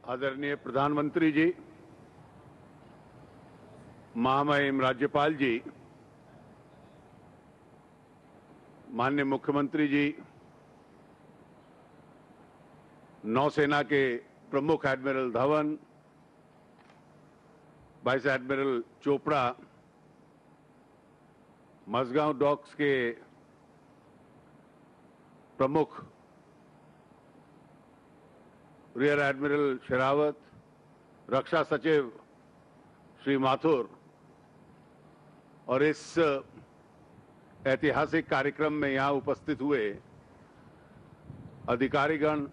आदरणीय प्रधानमंत्री जी, महामहिम राज्यपाल जी, माननीय मुख्यमंत्री जी, नौसेना के प्रमुख admiral Dhawan, vice admiral Chopra, Mazagon docks के प्रमुख रियर एडमिरल शेरावत, रक्षा सचिव श्री माथुर और इस ऐतिहासिक कार्यक्रम में यहां उपस्थित हुए अधिकारीगण,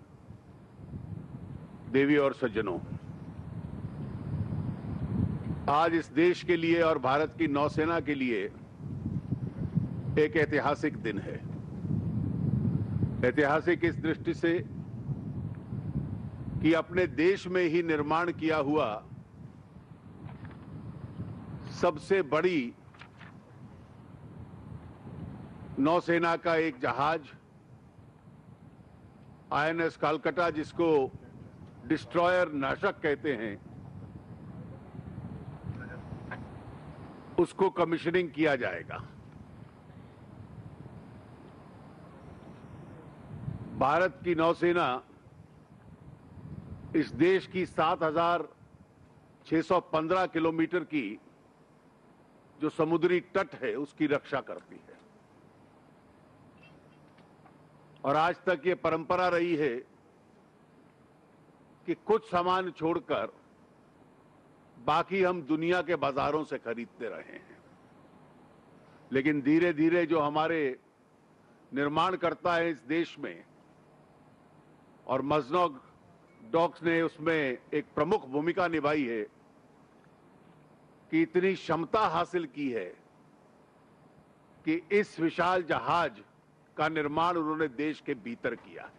देवी और सज्जनों, आज इस देश के लिए और भारत की नौसेना के लिए एक ऐतिहासिक दिन है। ऐतिहासिक इस दृष्टि से कि अपने देश में ही निर्माण किया हुआ सबसे बड़ी नौसेना का एक जहाज आईएनएस कालकटा, जिसको डिस्ट्रॉयर नाशक कहते हैं, उसको कमीशनिंग किया जाएगा। भारत की नौसेना इस देश की 7,615 किलोमीटर की जो समुद्री तट है उसकी रक्षा करती है और आज तक ये परंपरा रही है कि कुछ सामान छोड़कर बाकी हम दुनिया के बाजारों से खरीदते रहे हैं। लेकिन धीरे धीरे जो हमारे निर्माणकर्ता है इस देश में, और मझगांव डॉक्स ने उसमें एक प्रमुख भूमिका निभाई है कि इतनी क्षमता हासिल की है कि इस विशाल जहाज का निर्माण उन्होंने देश के भीतर किया है।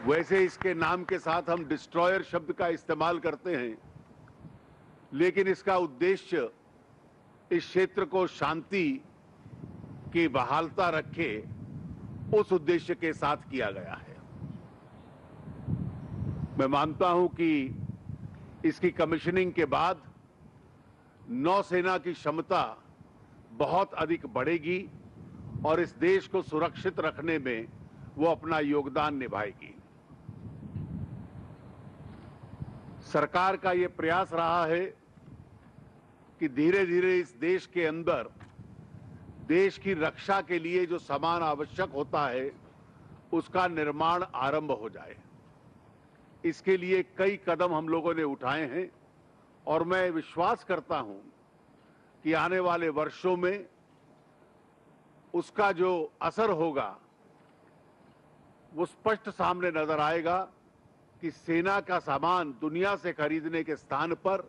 वैसे इसके नाम के साथ हम डिस्ट्रॉयर शब्द का इस्तेमाल करते हैं, लेकिन इसका उद्देश्य इस क्षेत्र को शांति की बहालता रखे, उस उद्देश्य के साथ किया गया है। मैं मानता हूं कि इसकी कमीशनिंग के बाद नौसेना की क्षमता बहुत अधिक बढ़ेगी और इस देश को सुरक्षित रखने में वो अपना योगदान निभाएगी। सरकार का ये प्रयास रहा है कि धीरे धीरे इस देश के अंदर देश की रक्षा के लिए जो सामान आवश्यक होता है उसका निर्माण आरंभ हो जाए। इसके लिए कई कदम हम लोगों ने उठाए हैं और मैं विश्वास करता हूं कि आने वाले वर्षों में उसका जो असर होगा वो स्पष्ट सामने नजर आएगा कि सेना का सामान दुनिया से खरीदने के स्थान पर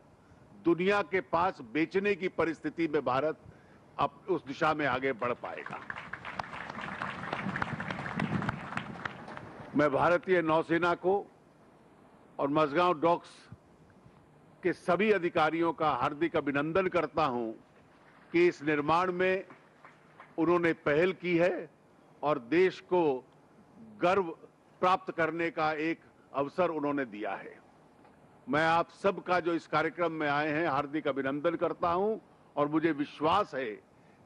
दुनिया के पास बेचने की परिस्थिति में भारत अब उस दिशा में आगे बढ़ पाएगा। मैं भारतीय नौसेना को और मझगांव डॉक्स के सभी अधिकारियों का हार्दिक अभिनंदन करता हूं कि इस निर्माण में उन्होंने पहल की है और देश को गर्व प्राप्त करने का एक अवसर उन्होंने दिया है। मैं आप सबका जो इस कार्यक्रम में आए हैं हार्दिक अभिनंदन करता हूं और मुझे विश्वास है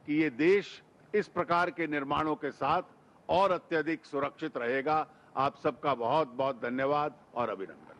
कि ये देश इस प्रकार के निर्माणों के साथ और अत्यधिक सुरक्षित रहेगा। आप सबका बहुत बहुत धन्यवाद और अभिनंदन।